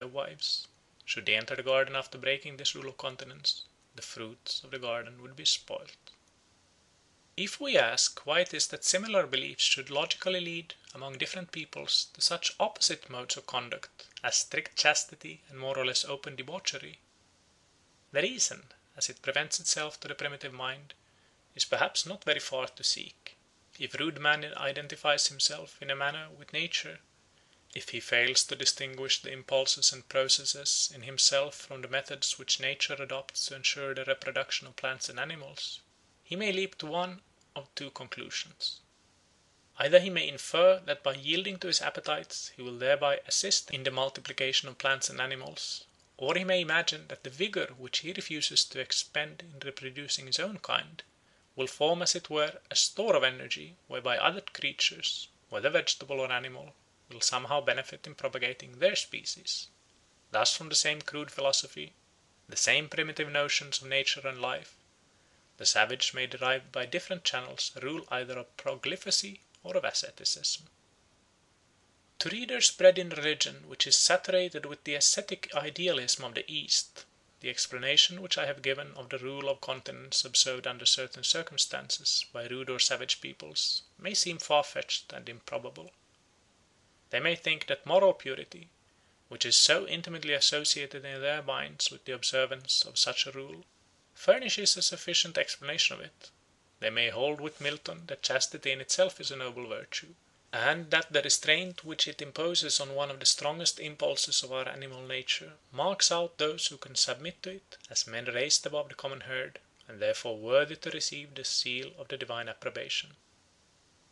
of wives. Should they enter the garden after breaking this rule of continence, the fruits of the garden would be spoilt. If we ask why it is that similar beliefs should logically lead among different peoples to such opposite modes of conduct as strict chastity and more or less open debauchery, the reason, as it presents itself to the primitive mind, is perhaps not very far to seek. If rude man identifies himself in a manner with nature, if he fails to distinguish the impulses and processes in himself from the methods which nature adopts to ensure the reproduction of plants and animals, he may leap to one of two conclusions. Either he may infer that by yielding to his appetites he will thereby assist in the multiplication of plants and animals, or he may imagine that the vigour which he refuses to expend in reproducing his own kind will form as it were a store of energy whereby other creatures, whether vegetable or animal, will somehow benefit in propagating their species. Thus from the same crude philosophy, the same primitive notions of nature and life, the savage may derive by different channels a rule either of profligacy or of asceticism. To readers bred in religion which is saturated with the ascetic idealism of the East, the explanation which I have given of the rule of continence observed under certain circumstances by rude or savage peoples may seem far-fetched and improbable. They may think that moral purity, which is so intimately associated in their minds with the observance of such a rule, furnishes a sufficient explanation of it. They may hold with Milton that chastity in itself is a noble virtue, and that the restraint which it imposes on one of the strongest impulses of our animal nature marks out those who can submit to it as men raised above the common herd, and therefore worthy to receive the seal of the divine approbation.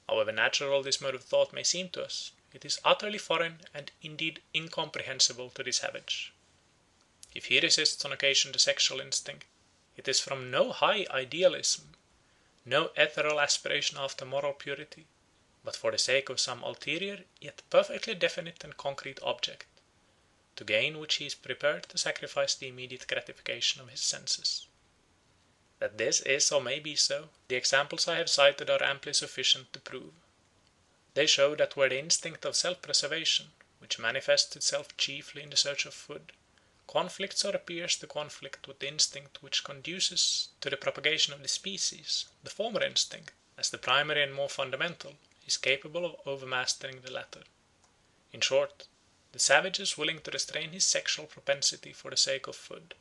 However natural this mode of thought may seem to us, it is utterly foreign and indeed incomprehensible to the savage. If he resists on occasion the sexual instinct, it is from no high idealism, no ethereal aspiration after moral purity, but for the sake of some ulterior yet perfectly definite and concrete object, to gain which he is prepared to sacrifice the immediate gratification of his senses. That this is or may be so, the examples I have cited are amply sufficient to prove. They show that where the instinct of self-preservation, which manifests itself chiefly in the search of food, conflicts or appears to conflict with the instinct which conduces to the propagation of the species, the former instinct, as the primary and more fundamental, is capable of overmastering the latter. In short, the savage is willing to restrain his sexual propensity for the sake of food.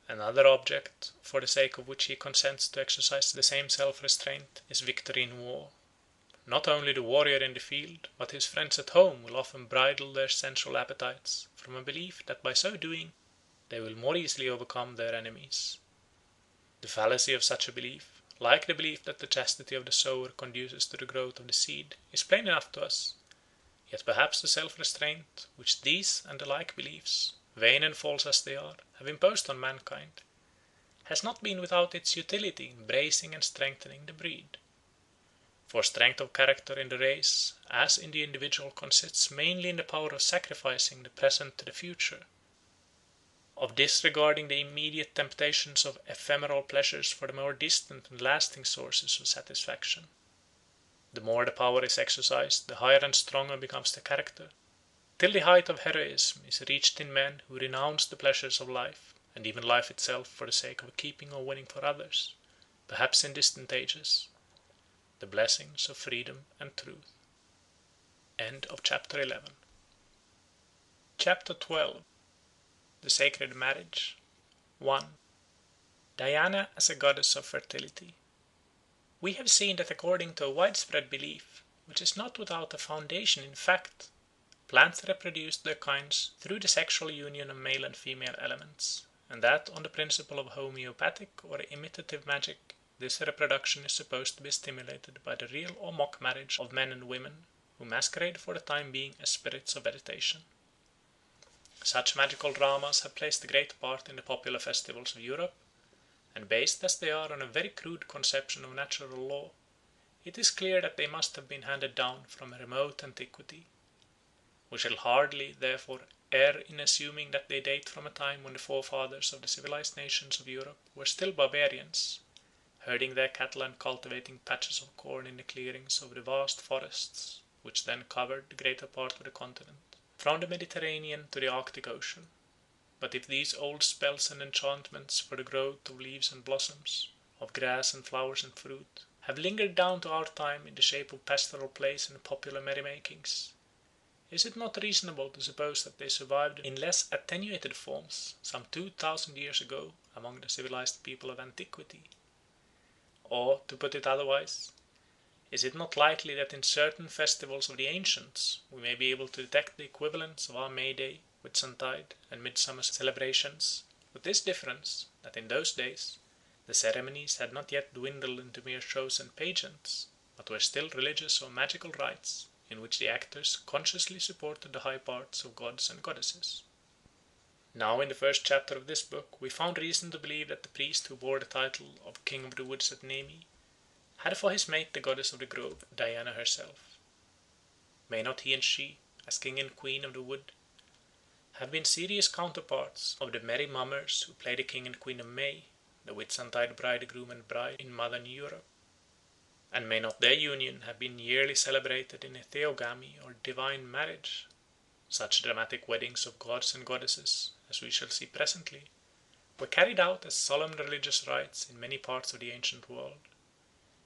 Another object, for the sake of which he consents to exercise the same self-restraint, is victory in war. Not only the warrior in the field, but his friends at home will often bridle their sensual appetites, from a belief that by so doing they will more easily overcome their enemies. The fallacy of such a belief, like the belief that the chastity of the sower conduces to the growth of the seed, is plain enough to us. Yet perhaps the self-restraint which these and the like beliefs, vain and false as they are, have imposed on mankind, has not been without its utility in bracing and strengthening the breed. For strength of character in the race, as in the individual, consists mainly in the power of sacrificing the present to the future, of disregarding the immediate temptations of ephemeral pleasures for the more distant and lasting sources of satisfaction. The more the power is exercised, the higher and stronger becomes the character, till the height of heroism is reached in men who renounce the pleasures of life, and even life itself, for the sake of keeping or winning for others, perhaps in distant ages, the blessings of freedom and truth. End of chapter 11. Chapter 12. The Sacred Marriage. 1. Diana as a goddess of fertility. We have seen that according to a widespread belief, which is not without a foundation in fact, plants reproduce their kinds through the sexual union of male and female elements, and that on the principle of homeopathic or imitative magic, this reproduction is supposed to be stimulated by the real or mock marriage of men and women, who masquerade for the time being as spirits of vegetation. Such magical dramas have placed a great part in the popular festivals of Europe, and based as they are on a very crude conception of natural law, it is clear that they must have been handed down from a remote antiquity. We shall hardly, therefore, err in assuming that they date from a time when the forefathers of the civilized nations of Europe were still barbarians, herding their cattle and cultivating patches of corn in the clearings of the vast forests which then covered the greater part of the continent. from the Mediterranean to the Arctic Ocean. But if these old spells and enchantments for the growth of leaves and blossoms, of grass and flowers and fruit, have lingered down to our time in the shape of pastoral plays and popular merrymakings, is it not reasonable to suppose that they survived in less attenuated forms some 2,000 years ago among the civilized people of antiquity? Or, to put it otherwise, is it not likely that in certain festivals of the ancients we may be able to detect the equivalents of our May Day, Whitsuntide, and Midsummer celebrations, with this difference, that in those days the ceremonies had not yet dwindled into mere shows and pageants, but were still religious or magical rites, in which the actors consciously supported the high parts of gods and goddesses. Now in the first chapter of this book we found reason to believe that the priest who bore the title of King of the Woods at Nemi had for his mate the goddess of the grove, Diana herself. May not he and she, as king and queen of the wood, have been serious counterparts of the merry mummers who play the king and queen of May, the Whitsuntide bridegroom and bride in modern Europe? And may not their union have been yearly celebrated in a theogamy or divine marriage? Such dramatic weddings of gods and goddesses, as we shall see presently, were carried out as solemn religious rites in many parts of the ancient world.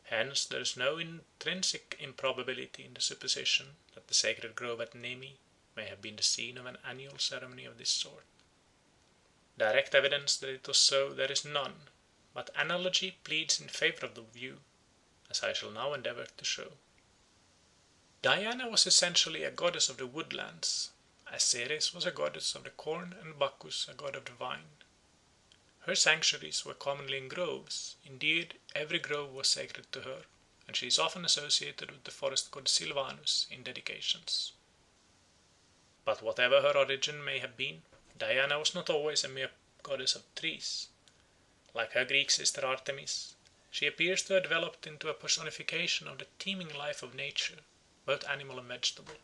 Hence there is no intrinsic improbability in the supposition that the sacred grove at Nemi may have been the scene of an annual ceremony of this sort. Direct evidence that it was so there is none, but analogy pleads in favour of the view, as I shall now endeavour to show. Diana was essentially a goddess of the woodlands, as Ceres was a goddess of the corn and Bacchus a god of the vine. Her sanctuaries were commonly in groves, indeed every grove was sacred to her, and she is often associated with the forest god Silvanus in dedications. But whatever her origin may have been, Diana was not always a mere goddess of trees. Like her Greek sister Artemis, she appears to have developed into a personification of the teeming life of nature, both animal and vegetable.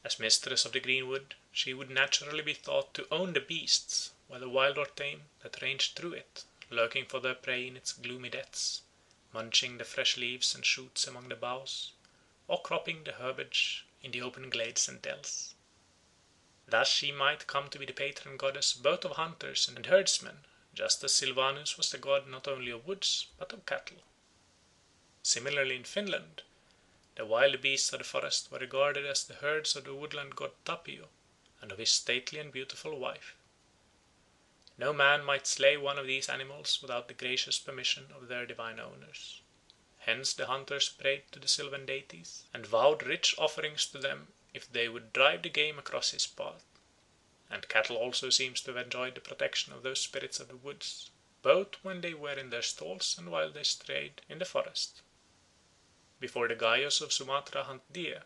As mistress of the greenwood, she would naturally be thought to own the beasts, whether wild or tame, that ranged through it, lurking for their prey in its gloomy depths, munching the fresh leaves and shoots among the boughs, or cropping the herbage in the open glades and dells. Thus she might come to be the patron goddess both of hunters and herdsmen, just as Silvanus was the god not only of woods but of cattle. Similarly in Finland, the wild beasts of the forest were regarded as the herds of the woodland god Tapio, and of his stately and beautiful wife. No man might slay one of these animals without the gracious permission of their divine owners. Hence the hunters prayed to the sylvan deities, and vowed rich offerings to them if they would drive the game across his path. And cattle also seems to have enjoyed the protection of those spirits of the woods, both when they were in their stalls and while they strayed in the forest. Before the Gayos of Sumatra hunt deer,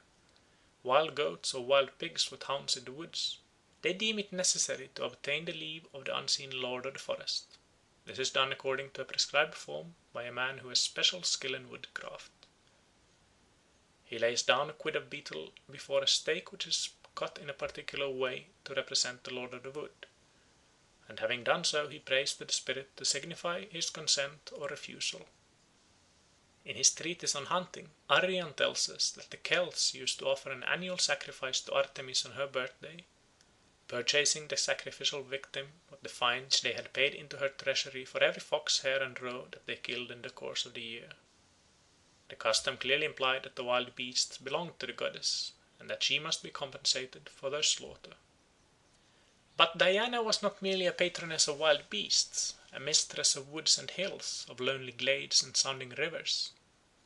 wild goats or wild pigs with hounds in the woods, they deem it necessary to obtain the leave of the unseen lord of the forest. This is done according to a prescribed form by a man who has special skill in woodcraft. He lays down a quid of betel before a stake which is cut in a particular way to represent the lord of the wood, and having done so he prays to the spirit to signify his consent or refusal. In his treatise on hunting, Arrian tells us that the Celts used to offer an annual sacrifice to Artemis on her birthday, purchasing the sacrificial victim with the fines they had paid into her treasury for every fox, hare, and roe that they killed in the course of the year. The custom clearly implied that the wild beasts belonged to the goddess, and that she must be compensated for their slaughter. But Diana was not merely a patroness of wild beasts, a mistress of woods and hills, of lonely glades and sounding rivers,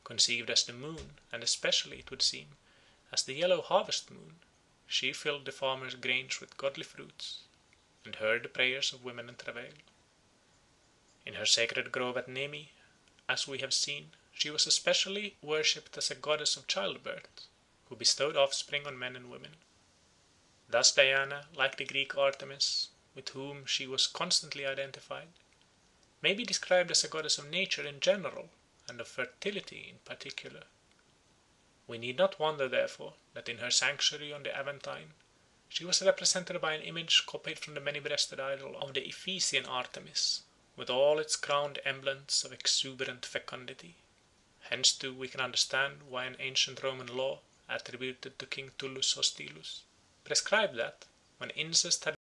conceived as the moon, and especially, it would seem, as the yellow harvest moon. She filled the farmer's grange with godly fruits, and heard the prayers of women in travail. In her sacred grove at Nemi, as we have seen, she was especially worshipped as a goddess of childbirth, who bestowed offspring on men and women. Thus Diana, like the Greek Artemis, with whom she was constantly identified, may be described as a goddess of nature in general, and of fertility in particular. We need not wonder, therefore, that in her sanctuary on the Aventine she was represented by an image copied from the many-breasted idol of the Ephesian Artemis, with all its crowned emblems of exuberant fecundity. Hence too we can understand why an ancient Roman law attributed to King Tullus Hostilus prescribed that, when incest had